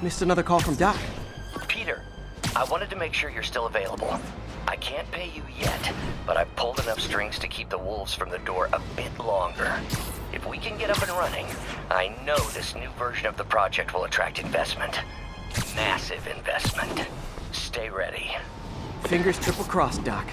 Missed another call from Doc. Peter, I wanted to make sure you're still available. I can't pay you yet, but I've pulled enough strings to keep the wolves from the door a bit longer. If we can get up and running, I know this new version of the project will attract investment. Massive investment. Stay ready. Fingers triple crossed, Doc.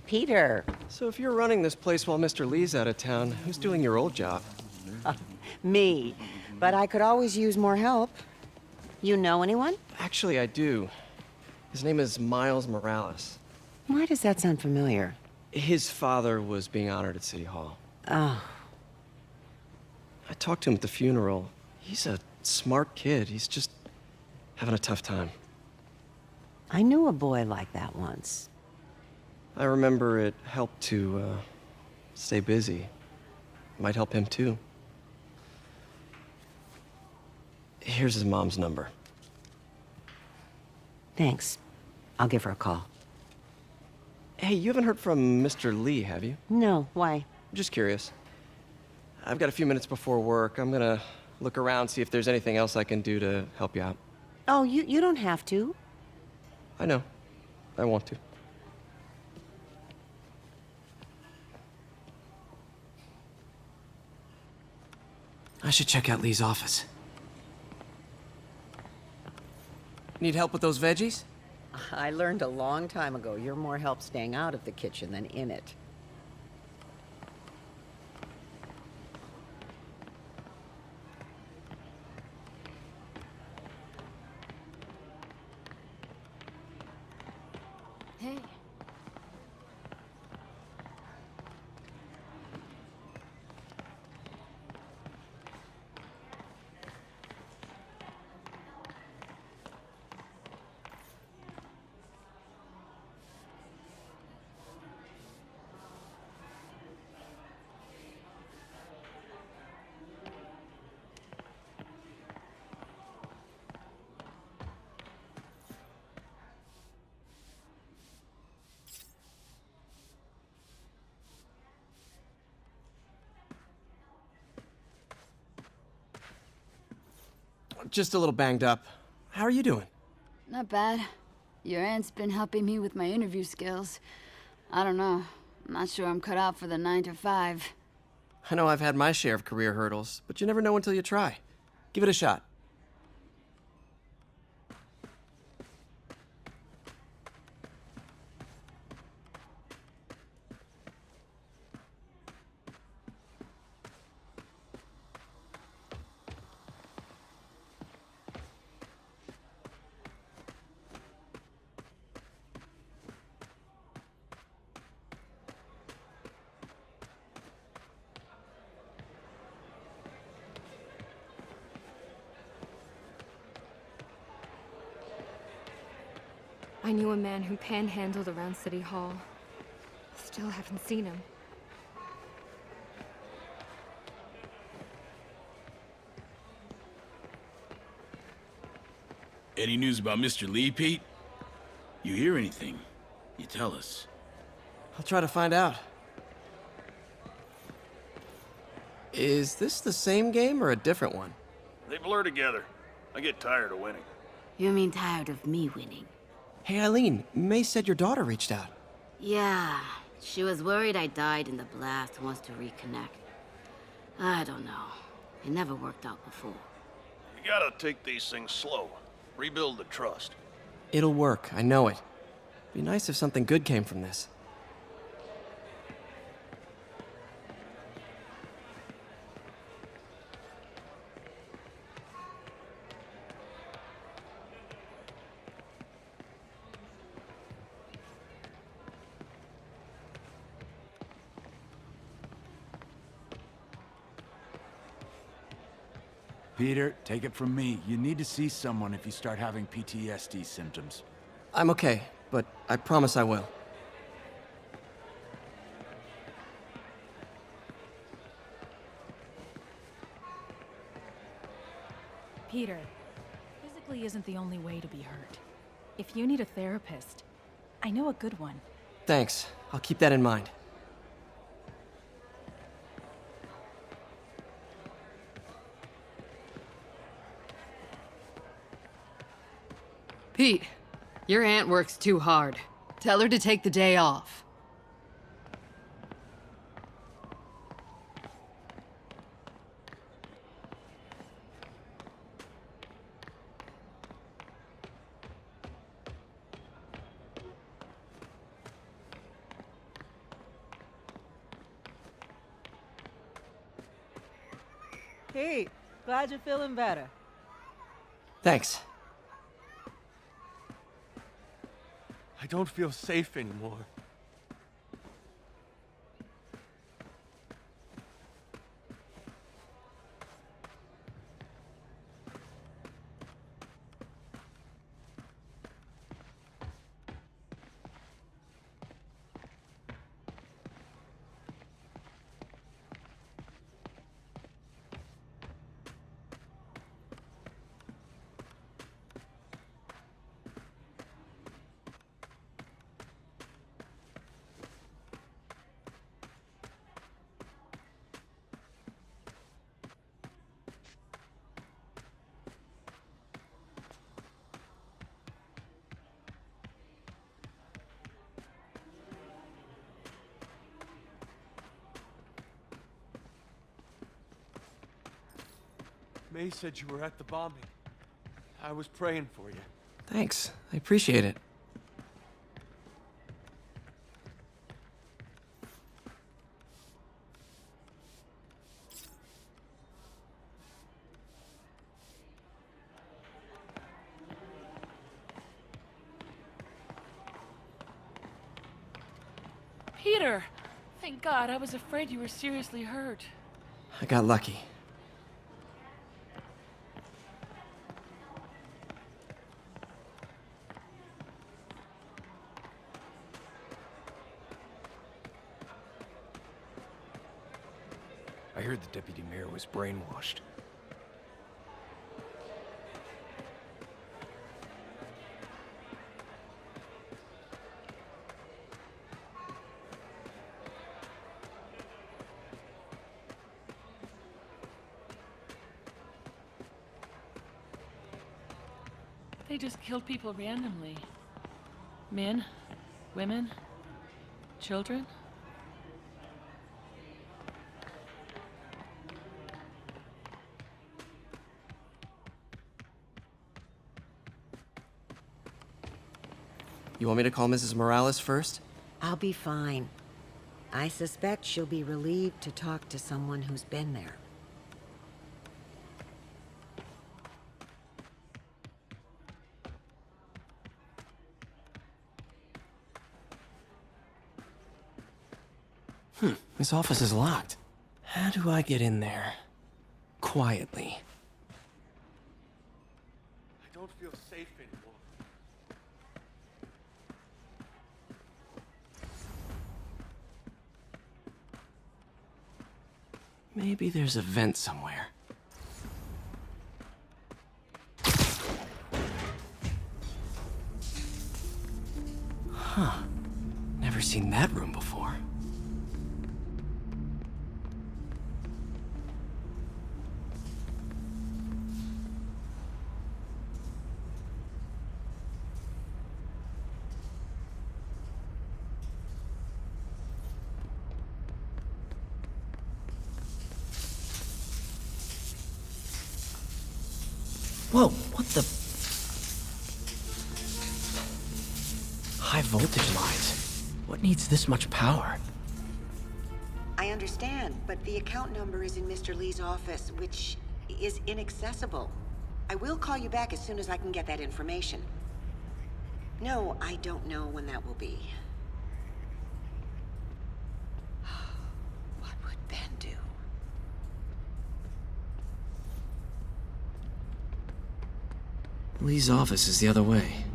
Peter. So if you're running this place while Mr. Lee's out of town, who's doing your old job? Me. But I could always use more help. You know anyone? Actually, I do. His name is Miles Morales. Why does that sound familiar? His father was being honored at City Hall. Oh. I talked to him at the funeral. He's a smart kid. He's just having a tough time. I knew a boy like that once. I remember it helped to stay busy. Might help him too. Here's his mom's number. Thanks. I'll give her a call. Hey, you haven't heard from Mr. Lee, have you? No, why? Just curious. I've got a few minutes before work. I'm gonna look around, see if there's anything else I can do to help you out. Oh, you don't have to. I know. I want to. I should check out Lee's office. Need help with those veggies? I learned a long time ago you're more help staying out of the kitchen than in it. Hey. Just a little banged up. How are you doing? Not bad. Your aunt's been helping me with my interview skills. I don't know. I'm not sure I'm cut out for the 9 to 5. I know I've had my share of career hurdles, but you never know until you try. Give it a shot. I knew a man who panhandled around City Hall. Still haven't seen him. Any news about Mr. Lee, Pete? You hear anything? You tell us. I'll try to find out. Is this the same game or a different one? They blur together. I get tired of winning. You mean tired of me winning? Hey, Eileen, May said your daughter reached out. Yeah, she was worried I died in the blast and wants to reconnect. I don't know. It never worked out before. You gotta take these things slow. Rebuild the trust. It'll work, I know it. Be nice if something good came from this. Peter, take it from me. You need to see someone if you start having PTSD symptoms. I'm okay, but I promise I will. Peter, there's a probably isn't the only way to be hurt. If you need a therapist, I know a good one. Thanks. I'll keep that in mind. Pete, your aunt works too hard. Tell her to take the day off. Pete, glad you're feeling better. Thanks. I don't feel safe anymore. May said you were at the bombing. I was praying for you. Thanks. I appreciate it. Peter! Thank God, I was afraid you were seriously hurt. I got lucky. I heard the deputy mayor was brainwashed. They just killed people randomly. Men, women, children. You want me to call Mrs. Morales first? I'll be fine. I suspect she'll be relieved to talk to someone who's been there. This office is locked. How do I get in there? Quietly. I don't feel safe anymore. Maybe there's a vent somewhere. Huh. Never seen that room before. Whoa, what the? High voltage lines. What needs this much power? I understand, but the account number is in Mr. Lee's office, which is inaccessible. I will call you back as soon as I can get that information. No, I don't know when that will be. What would Ben do? Lee's office is the other way.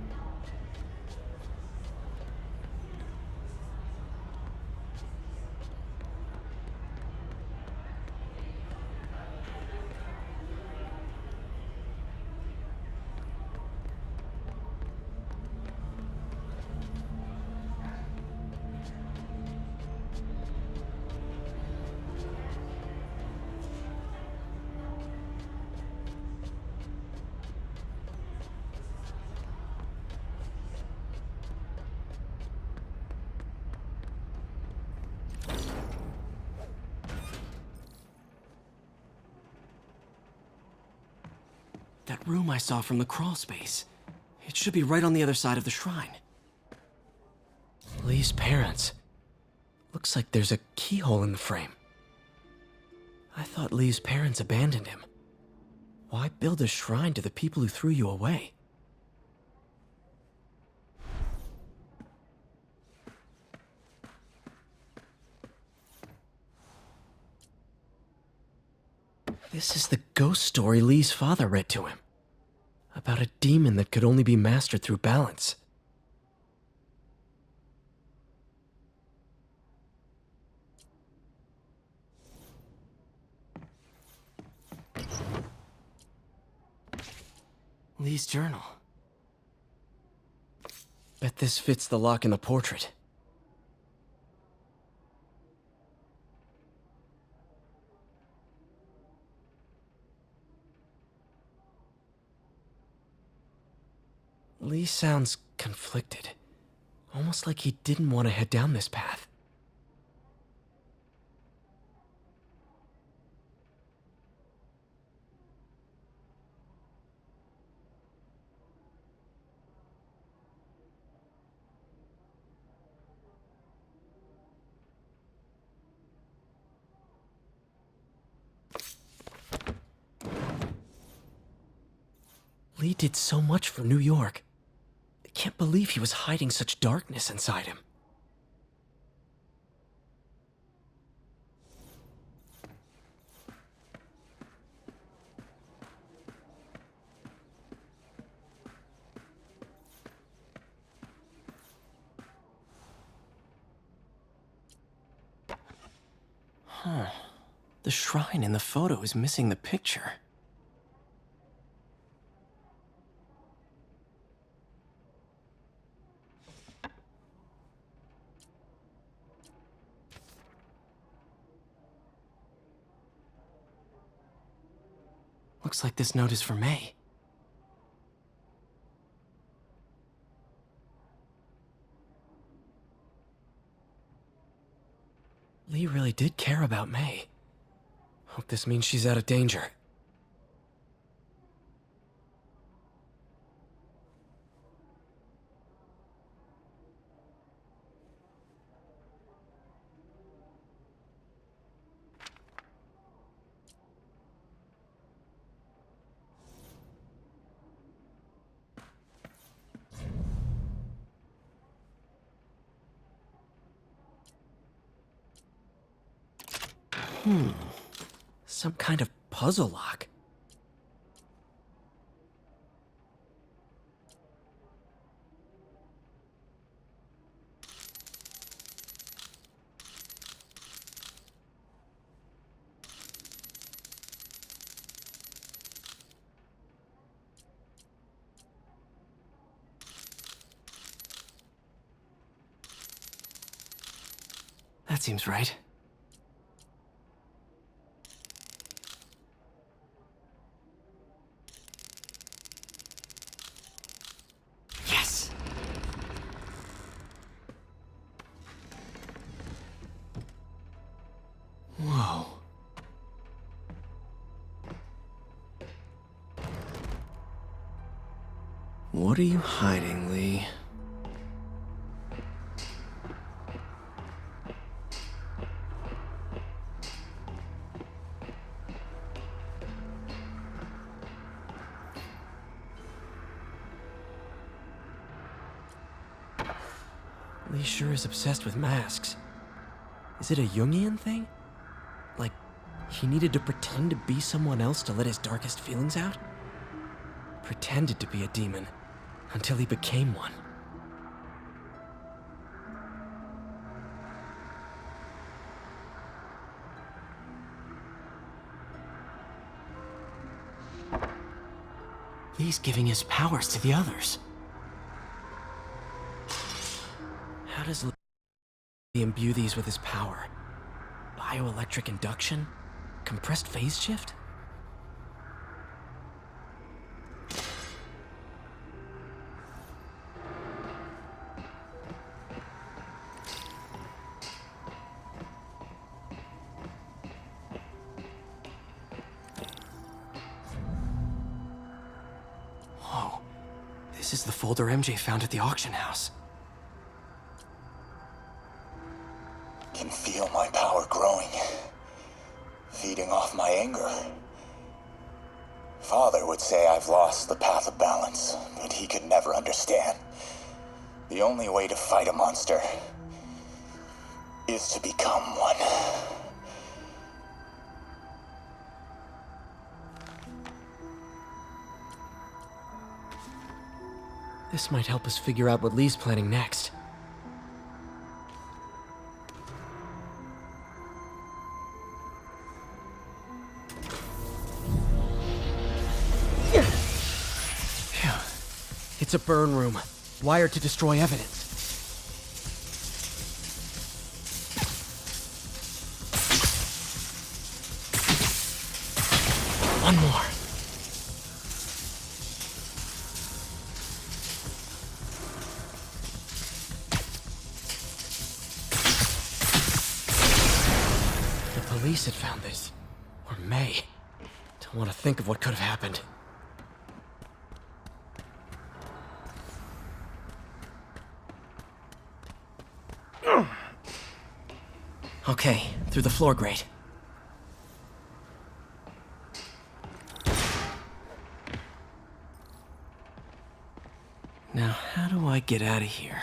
that room I saw from the crawl space. It should be right on the other side of the shrine. Lee's parents. Looks like there's a keyhole in the frame. I thought Lee's parents abandoned him. Why build a shrine to the people who threw you away? This is the ghost story Lee's father read to him. About a demon that could only be mastered through balance. Lee's journal. Bet this fits the lock in the portrait. Lee sounds conflicted. Almost like he didn't want to head down this path. Lee did so much for New York. I can't believe he was hiding such darkness inside him. Huh. The shrine in the photo is missing the picture. Looks like this note is for May. Lee really did care about May. Hope this means she's out of danger. Some kind of puzzle lock. That seems right. Whoa. What are you hiding, Lee? Lee sure is obsessed with masks. Is it a Jungian thing? Like, he needed to pretend to be someone else to let his darkest feelings out? Pretended to be a demon, until he became one. He's giving his powers to the others. How does Lee imbue these with his power? Bioelectric induction? Compressed phase shift? This is the folder MJ found at the auction house. Can feel my power growing, feeding off my anger. Father would say I've lost the path of balance, but he could never understand. The only way to fight a monster is to become one. This might help us figure out what Lee's planning next. Phew. It's a burn room, wired to destroy evidence. One more. The police had found this. Or May. Don't want to think of what could have happened. Okay, through the floor grate. Now, how do I get out of here?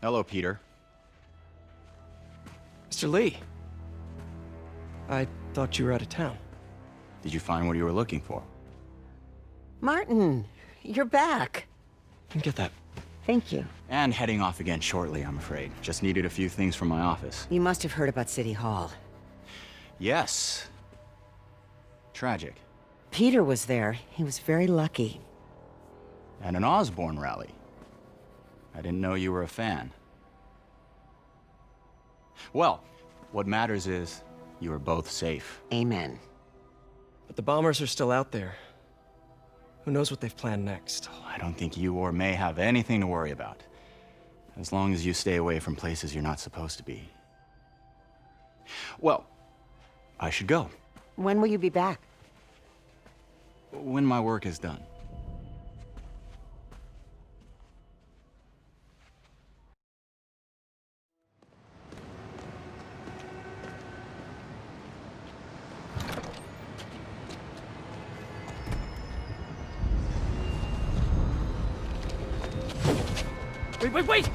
Hello, Peter. Mr. Lee. I thought you were out of town. Did you find what you were looking for? Martin, you're back. Get that. Thank you. And heading off again shortly, I'm afraid. Just needed a few things from my office. You must have heard about City Hall. Yes. Tragic. Peter was there. He was very lucky. At an Osborn rally. I didn't know you were a fan. Well, what matters is you are both safe. Amen. But the bombers are still out there. Who knows what they've planned next? I don't think you or May have anything to worry about. As long as you stay away from places you're not supposed to be. Well, I should go. When will you be back? When my work is done. Wait!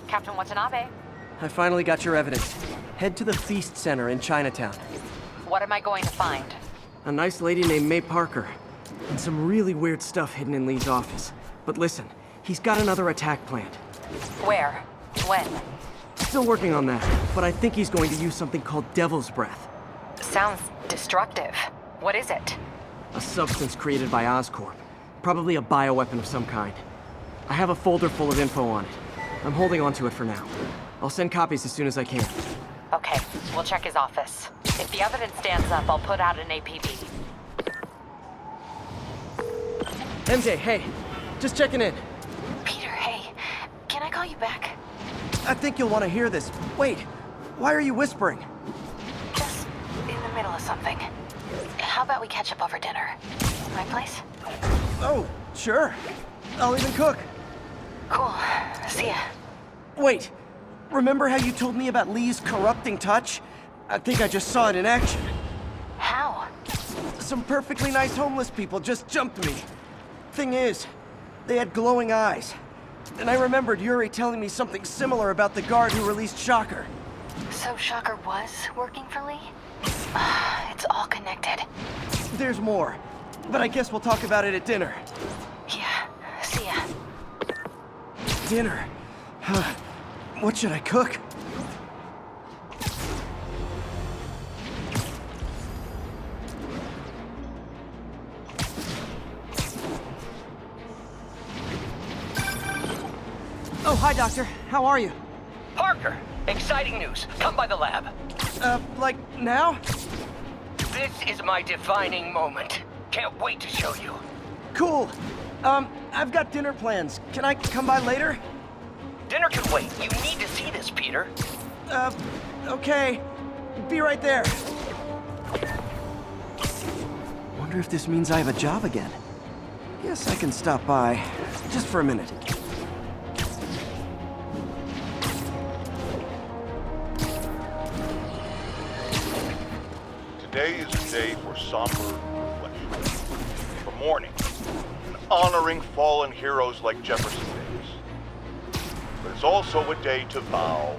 Captain Watanabe. I finally got your evidence. Head to the Feast Center in Chinatown. What am I going to find? A nice lady named May Parker. And some really weird stuff hidden in Lee's office. But listen, he's got another attack planned. Where? When? Still working on that, but I think he's going to use something called Devil's Breath. Sounds destructive. What is it? A substance created by Oscorp. Probably a bioweapon of some kind. I have a folder full of info on it. I'm holding on to it for now. I'll send copies as soon as I can. Okay, we'll check his office. If the evidence stands up, I'll put out an APB. MJ, hey. Just checking in. Peter, hey. Can I call you back? I think you'll want to hear this. Wait. Why are you whispering? Just in the middle of something. How about we catch up over dinner? My place? Oh, sure. I'll even cook. Cool. See ya. Wait. Remember how you told me about Lee's corrupting touch? I think I just saw it in action. How? Some perfectly nice homeless people just jumped me. Thing is, they had glowing eyes. And I remembered Yuri telling me something similar about the guard who released Shocker. So Shocker was working for Lee? It's all connected. There's more. but I guess we'll talk about it at dinner. Yeah, see ya. Dinner? What should I cook? Oh, hi, Doctor. How are you? Parker, exciting news. Come by the lab. Like now? This is my defining moment. Can't wait to show you. Cool. I've got dinner plans. Can I come by later? Dinner can wait. You need to see this, Peter. Okay. Be right there. Wonder if this means I have a job again. Guess I can stop by. Just for a minute. Today is a day for somber reflection, for mourning, and honoring fallen heroes like Jefferson Davis. But it's also a day to vow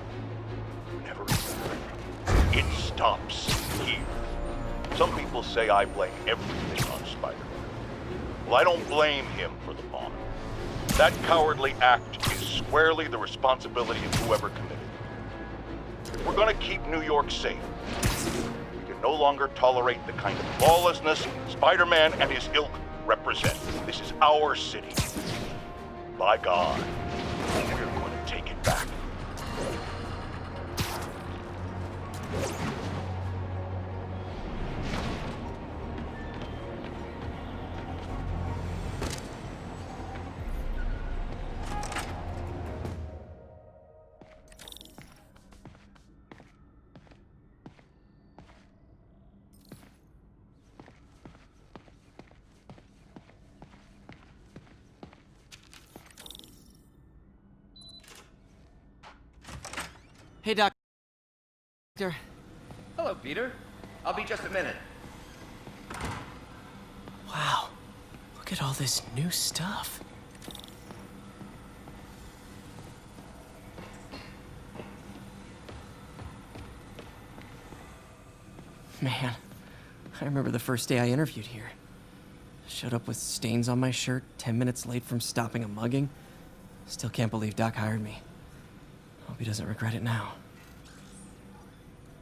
never again. It stops here. Some people say I blame everything on Spider-Man. Well, I don't blame him for the bomb. That cowardly act is squarely the responsibility of whoever committed it. If we're gonna keep New York safe, no longer tolerate the kind of lawlessness Spider-Man and his ilk represent. This is our city. By God, we're going to take it back. Hey, Doctor. Hello, Peter. I'll be just a minute. Wow. Look at all this new stuff. Man, I remember the first day I interviewed here. Showed up with stains on my shirt, 10 minutes late from stopping a mugging. Still can't believe Doc hired me. Hope he doesn't regret it now.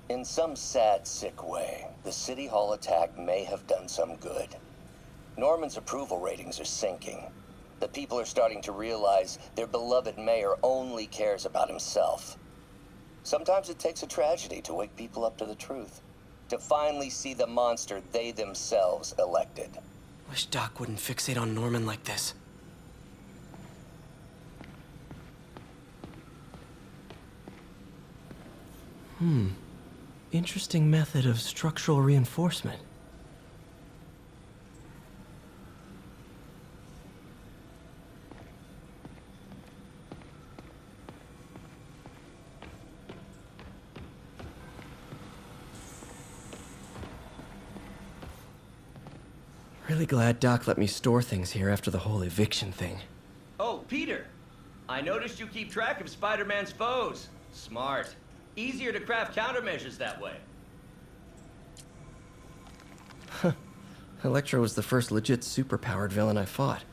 In some sad, sick way, the City Hall attack may have done some good. Norman's approval ratings are sinking. The people are starting to realize their beloved mayor only cares about himself. Sometimes it takes a tragedy to wake people up to the truth, to finally see the monster they themselves elected. Wish Doc wouldn't fixate on Norman like this. Interesting method of structural reinforcement. Really glad Doc let me store things here after the whole eviction thing. Oh, Peter! I noticed you keep track of Spider-Man's foes. Smart. Easier to craft countermeasures that way. Electro was the first legit superpowered villain I fought.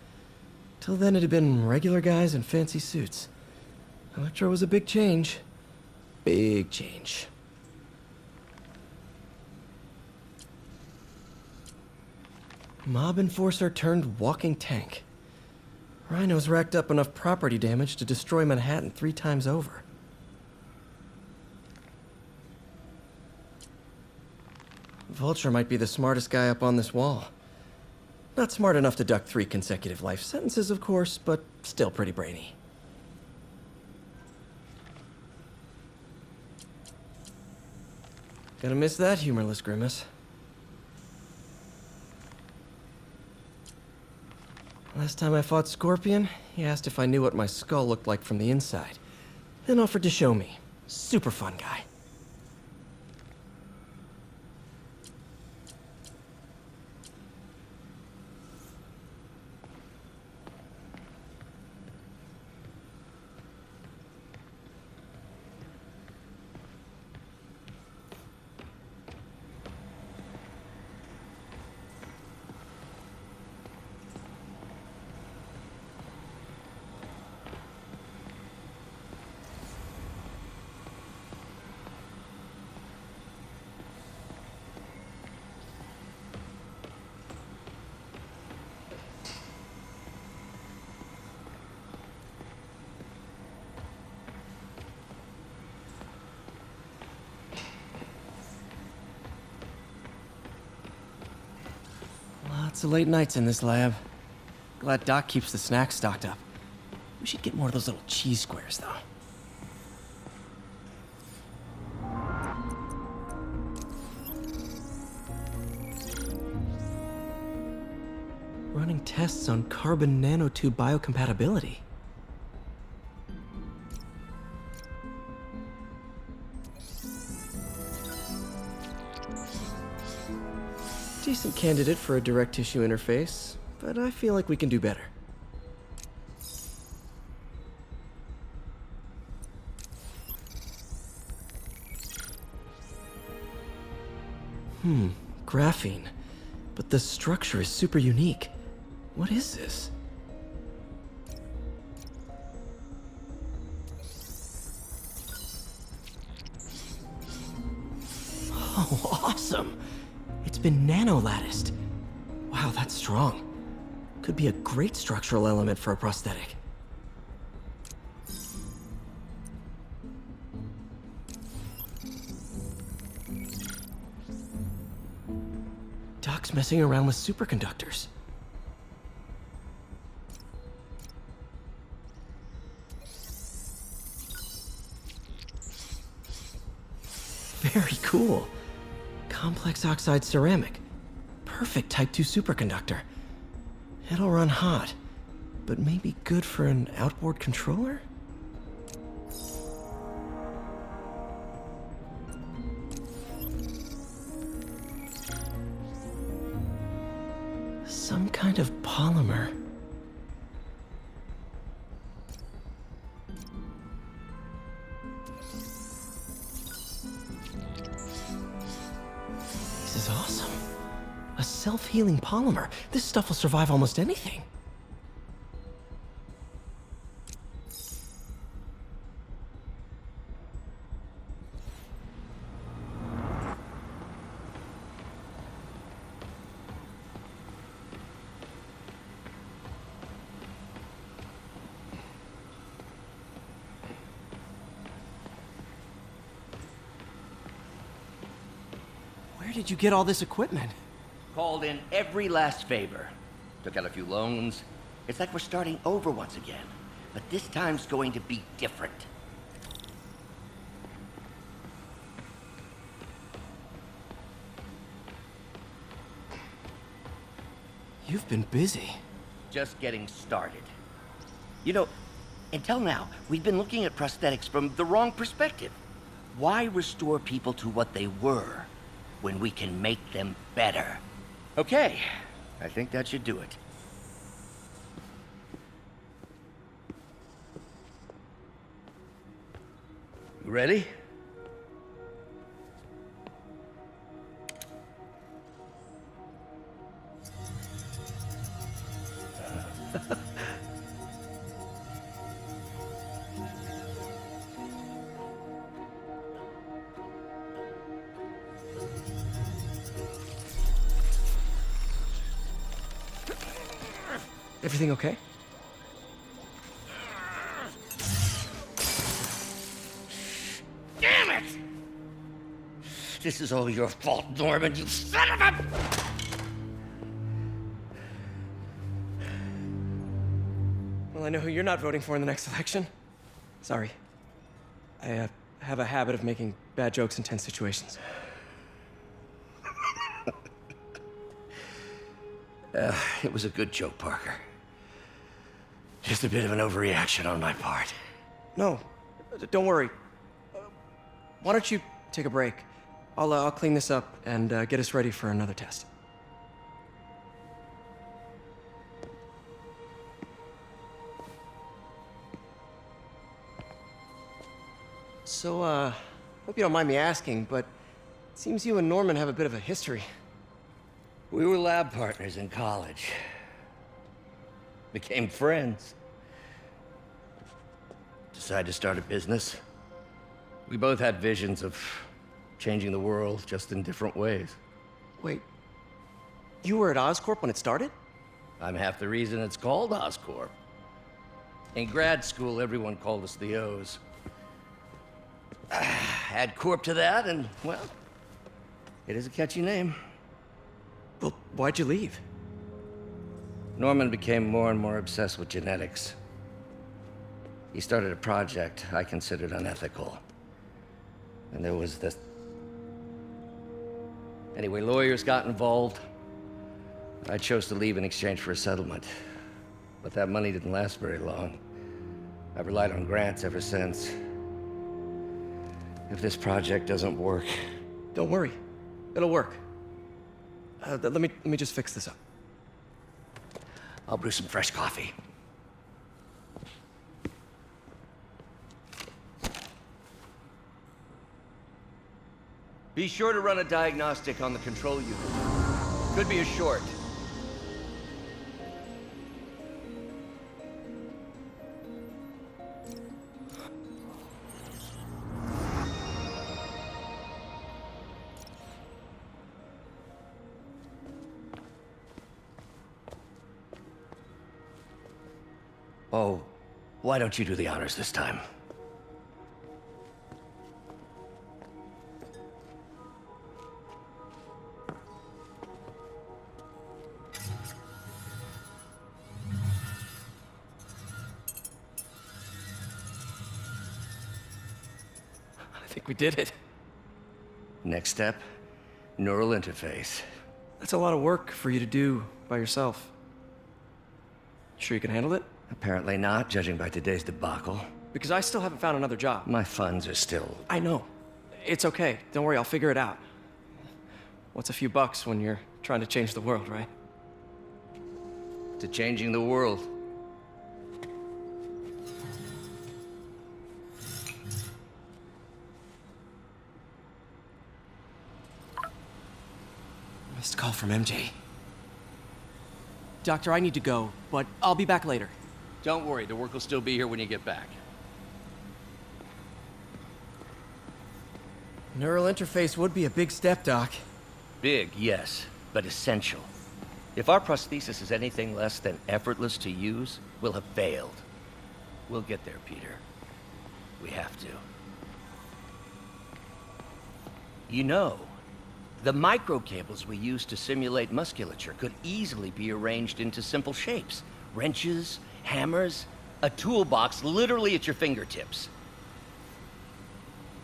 Till then it had been regular guys in fancy suits. Electro was a big change. Big change. Mob enforcer turned walking tank. Rhino's racked up enough property damage to destroy Manhattan 3 times over. Vulture might be the smartest guy up on this wall. Not smart enough to duck 3 consecutive life sentences, of course, but still pretty brainy. Gonna miss that humorless grimace. Last time I fought Scorpion, he asked if I knew what my skull looked like from the inside, then offered to show me. Super fun guy. Lots of late nights in this lab. Glad Doc keeps the snacks stocked up. We should get more of those little cheese squares, though. Running tests on carbon nanotube biocompatibility. Decent candidate for a direct tissue interface, but I feel like we can do better. Graphene. But the structure is super unique. What is this? Oh, awesome! It's been nano-latticed. Wow, that's strong. Could be a great structural element for a prosthetic. Doc's messing around with superconductors. Very cool. Complex oxide ceramic. Perfect Type 2 superconductor. It'll run hot, but maybe good for an outboard controller? Some kind of polymer. This is awesome. A self-healing polymer. This stuff will survive almost anything. Where did you get all this equipment? Called in every last favor. Took out a few loans. It's like we're starting over once again. But this time's going to be different. You've been busy. Just getting started. You know, until now, we've been looking at prosthetics from the wrong perspective. Why restore people to what they were when we can make them better? Okay, I think that should do it. You ready? Everything okay? Damn it! This is all your fault, Norman, you son of a... Well, I know who you're not voting for in the next election. Sorry. I have a habit of making bad jokes in tense situations. It was a good joke, Parker. Just a bit of an overreaction on my part. No, don't worry. Why don't you take a break? I'll clean this up and get us ready for another test. So, hope you don't mind me asking, but it seems you and Norman have a bit of a history. We were lab partners in college. Became friends. Decided to start a business. We both had visions of changing the world, just in different ways. Wait, you were at Oscorp when it started? I'm half the reason it's called Oscorp. In grad school, everyone called us the O's. Add Corp to that, and, well, it is a catchy name. Well, why'd you leave? Norman became more and more obsessed with genetics. He started a project I considered unethical. And there was this... Anyway, lawyers got involved. I chose to leave in exchange for a settlement. But that money didn't last very long. I've relied on grants ever since. If this project doesn't work... Don't worry. It'll work. Let me just fix this up. I'll brew some fresh coffee. Be sure to run a diagnostic on the control unit. Could be a short. Oh, why don't you do the honors this time? I think we did it. Next step, neural interface. That's a lot of work for you to do by yourself. Sure you can handle it? Apparently not, judging by today's debacle. Because I still haven't found another job. My funds are still... I know. It's okay. Don't worry, I'll figure it out. What's a few bucks when you're trying to change the world, right? To changing the world. Missed call from MJ. Doctor, I need to go, but I'll be back later. Don't worry, the work will still be here when you get back. Neural interface would be a big step, Doc. Big, yes, but essential. If our prosthesis is anything less than effortless to use, we'll have failed. We'll get there, Peter. We have to. You know, the microcables we use to simulate musculature could easily be arranged into simple shapes. Wrenches, hammers, a toolbox literally at your fingertips.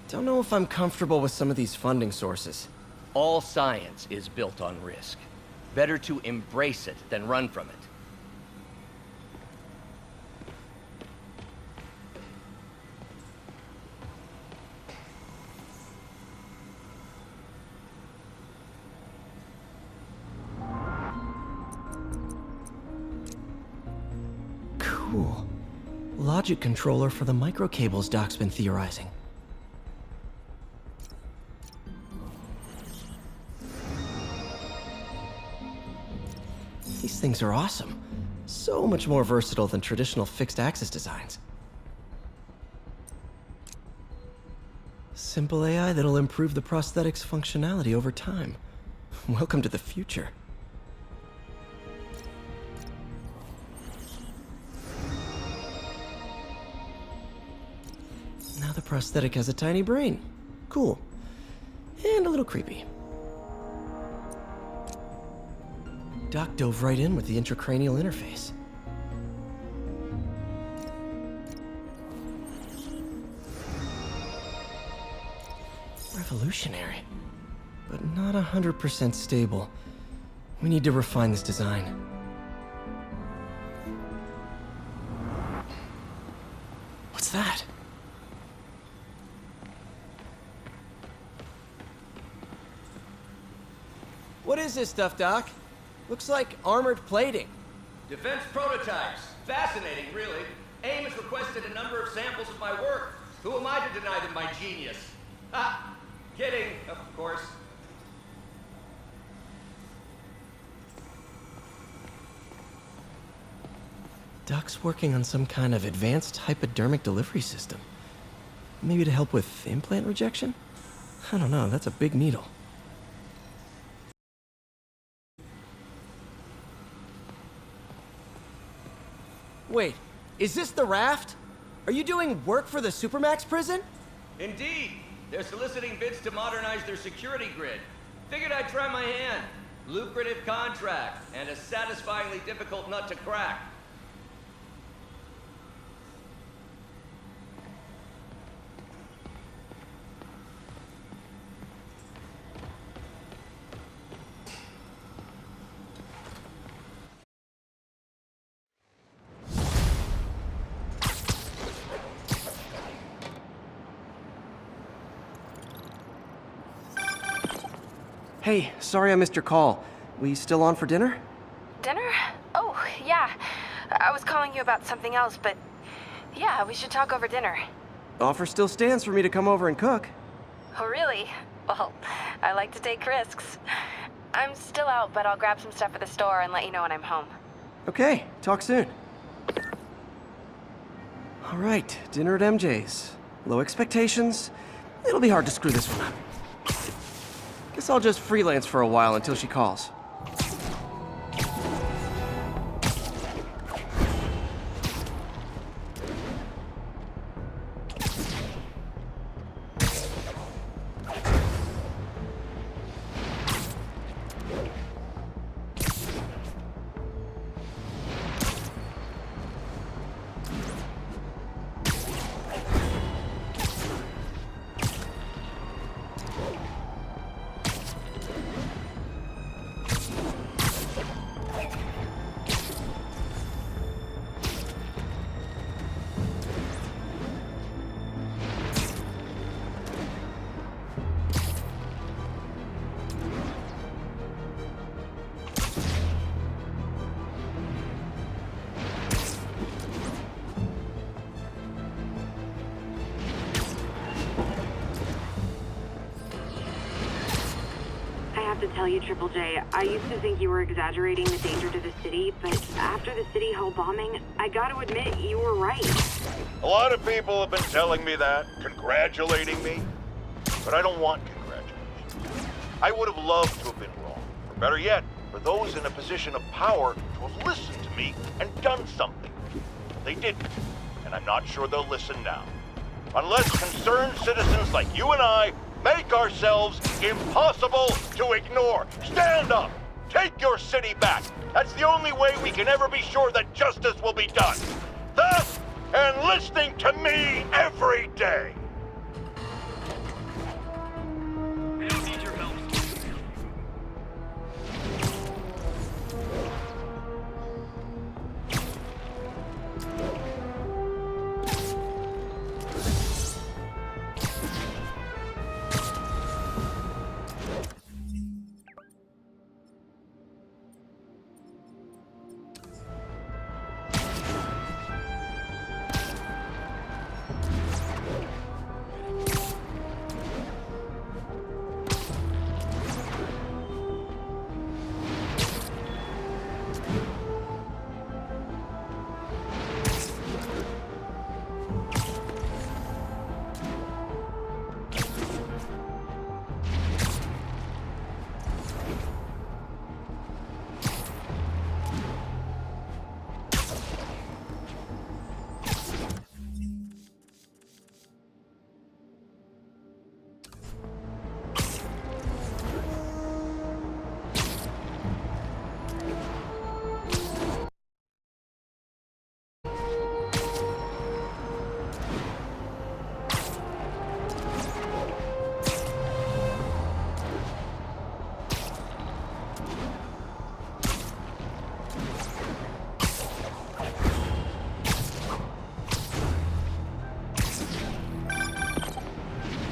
Don't know if I'm comfortable with some of these funding sources. All science is built on risk. Better to embrace it than run from it. Cool. Logic controller for the microcables Doc's been theorizing. These things are awesome. So much more versatile than traditional fixed-axis designs. Simple AI that'll improve the prosthetic's functionality over time. Welcome to the future. Now the prosthetic has a tiny brain. Cool. And a little creepy. Doc dove right in with the intracranial interface. Revolutionary, but not 100% stable. We need to refine this design. What's that? What is this stuff, Doc? Looks like armored plating. Defense prototypes. Fascinating, really. AIM has requested a number of samples of my work. Who am I to deny them my genius? Ha! Kidding, of course. Doc's working on some kind of advanced hypodermic delivery system. Maybe to help with implant rejection? I don't know, that's a big needle. Wait, is this the raft? Are you doing work for the Supermax prison? Indeed. They're soliciting bids to modernize their security grid. Figured I'd try my hand. Lucrative contract, and a satisfyingly difficult nut to crack. Hey, sorry I missed your call. We still on for dinner? Dinner? Oh, yeah. I was calling you about something else, but yeah, we should talk over dinner. Offer still stands for me to come over and cook. Oh, really? Well, I like to take risks. I'm still out, but I'll grab some stuff at the store and let you know when I'm home. Okay, talk soon. All right, dinner at MJ's. Low expectations. It'll be hard to screw this one up. Guess I'll just freelance for a while until she calls. To tell you, Triple J, I used to think you were exaggerating the danger to the city, but after the City Hall bombing, I gotta admit, you were right. A lot of people have been telling me that, congratulating me, but I don't want congratulations. I would have loved to have been wrong, or better yet, for those in a position of power to have listened to me and done something. They didn't, and I'm not sure they'll listen now. Unless concerned citizens like you and I make ourselves impossible to ignore. Stand up! Take your city back! That's the only way we can ever be sure that justice will be done. That and listening to me every day!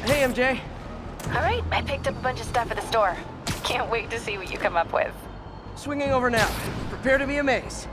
Hey, MJ. All right, I picked up a bunch of stuff at the store. Can't wait to see what you come up with. Swinging over now. Prepare to be amazed.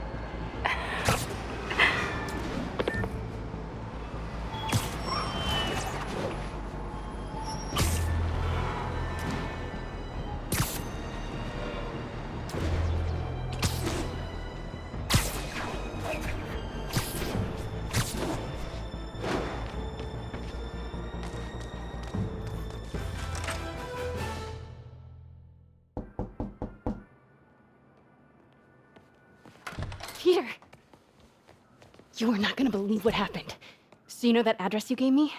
Peter! You are not gonna believe what happened. So you know that address you gave me?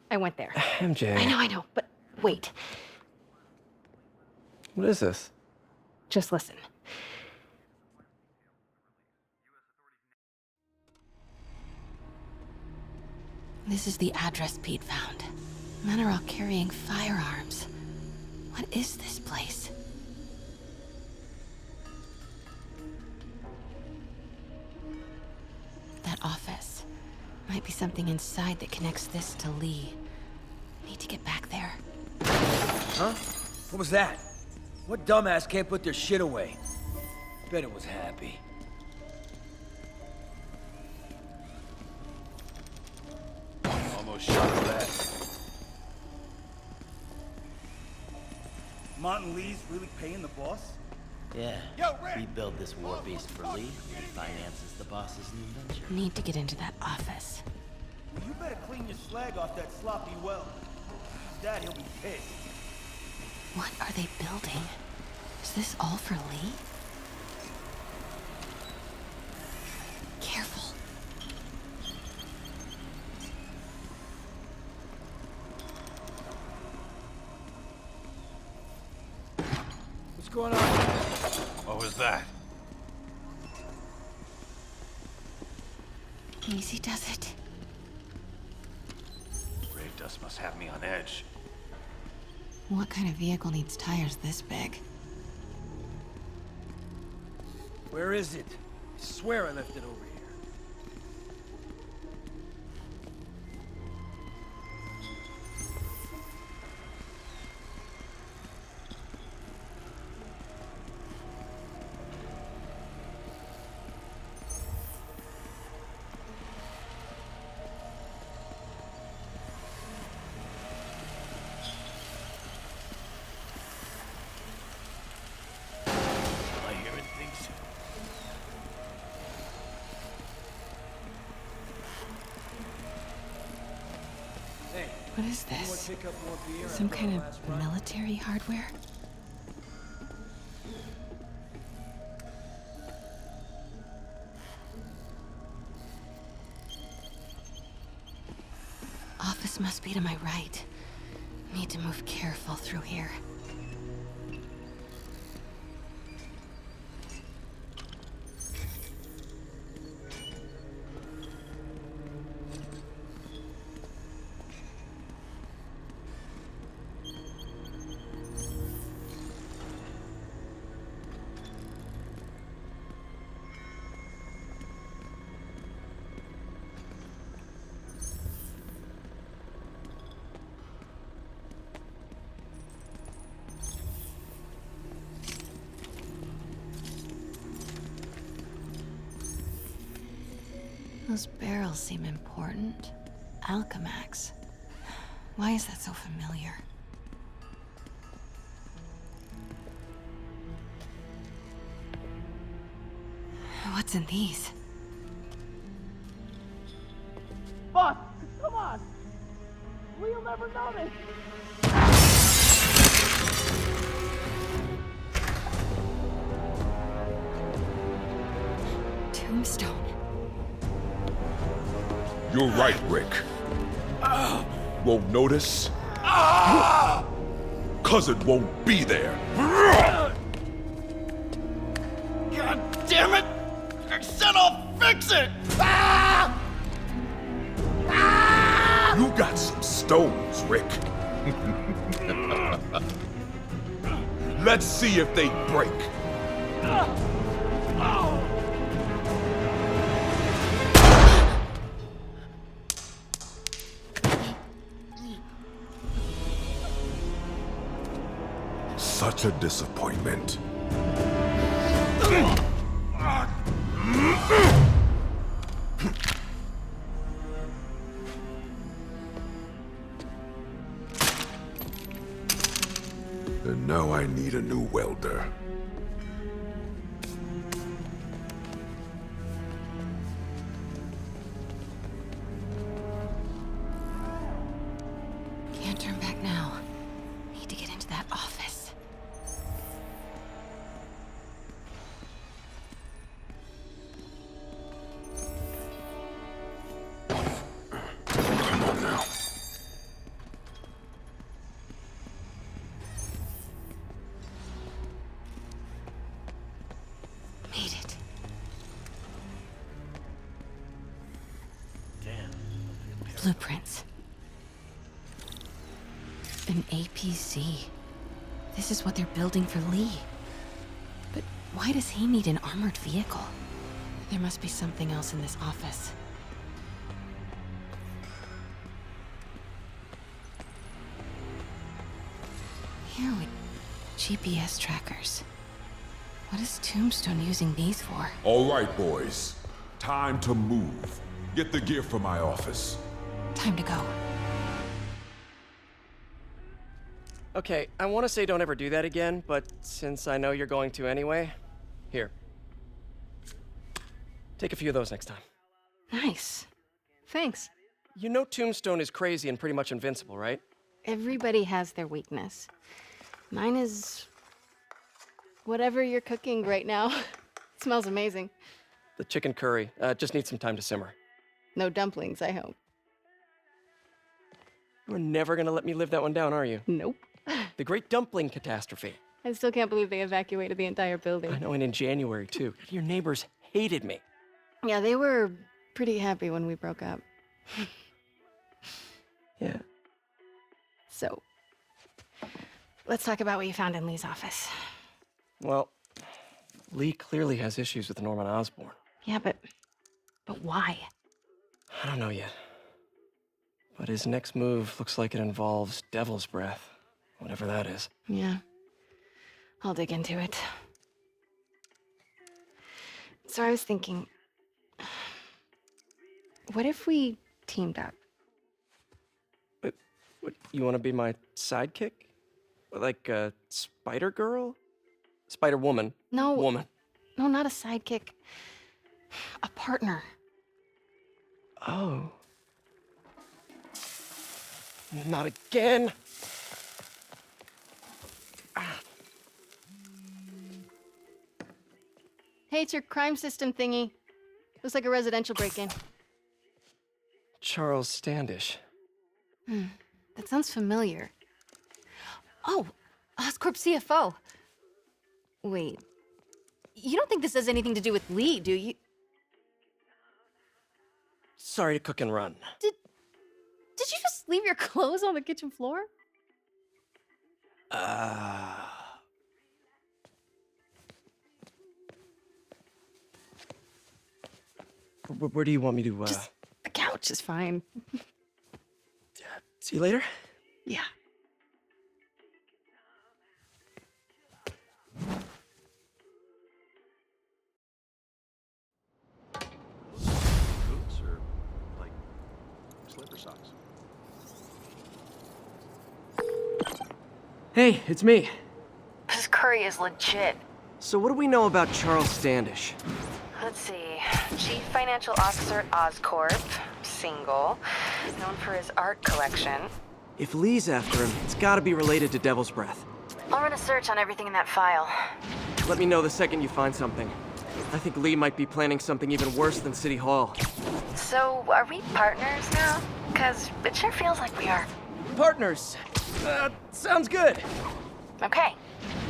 I went there. MJ. I know, but wait. What is this? Just listen. This is the address Pete found. Men are all carrying firearms. What is this place? That office. Might be something inside that connects this to Lee. Need to get back there. Huh? What was that? What dumbass can't put their shit away? Bet it was Happy. Almost shot at that. Martin Lee's really paying the boss? Yeah. We build this war beast for Lee. He finances the boss's new venture. Need to get into that office. Well, you better clean your slag off that sloppy well. Dad, he'll be pissed. What are they building? Is this all for Lee? Careful. What's going on? What was that? Easy does it. Ray dust must have me on edge. What kind of vehicle needs tires this big? Where is it? I swear I left it over here. Am I hearing things? What is this? Some kind of military hardware? Office must be to my right. Need to move careful through here. Those barrels seem important. Alchemax. Why is that so familiar? What's in these? Boss, come on! We'll never know this! Tombstone. You're right, Rick. Won't notice? Cause it won't be there. God damn it! I said I'll fix it! You got some stones, Rick. Let's see if they break. Such a disappointment. And now I need a new welder. Can't turn back now. Need to get into that office. Come on now. blueprints. An APC. This is what they're building for Lee. But why does he need an armored vehicle? There must be something else in this office. Here we... GPS trackers. What is Tombstone using these for? All right, boys. Time to move. Get the gear from my office. Time to go. Okay, I want to say don't ever do that again, but since I know you're going to anyway, here. Take a few of those next time. Nice. Thanks. You know Tombstone is crazy and pretty much invincible, right? Everybody has their weakness. Mine is... whatever you're cooking right now. It smells amazing. The chicken curry. Just needs some time to simmer. No dumplings, I hope. You're never gonna let me live that one down, are you? Nope. The Great Dumpling Catastrophe. I still can't believe they evacuated the entire building. I know, and in January, too. Your neighbors hated me. Yeah, they were pretty happy when we broke up. Yeah. So, let's talk about what you found in Lee's office. Well, Lee clearly has issues with Norman Osborn. Yeah, but why? I don't know yet. But his next move looks like it involves Devil's Breath, whatever that is. Yeah. I'll dig into it. So I was thinking, what if we teamed up? What, you want to be my sidekick? Like a Spider Girl? Spider Woman? No. Woman. No, not a sidekick. A partner. Oh. Not again. Hey, it's your crime system thingy. Looks like a residential break-in. Charles Standish. That sounds familiar. Oh, Oscorp CFO. Wait. You don't think this has anything to do with Lee, do you? Sorry to cook and run. Did you just leave your clothes on the kitchen floor? Where do you want me to, Just the couch is fine. See you later? Yeah. Boots or, like, slipper socks? Hey, it's me. This curry is legit. So what do we know about Charles Standish? Let's see. Chief Financial Officer at Oscorp. Single. Known for his art collection. If Lee's after him, it's gotta be related to Devil's Breath. I'll run a search on everything in that file. Let me know the second you find something. I think Lee might be planning something even worse than City Hall. So, are we partners now? Because it sure feels like we are. Partners! Sounds good! Okay.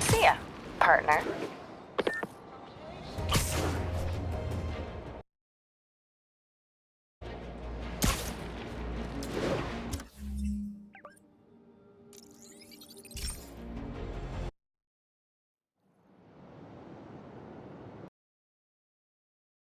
See ya, partner.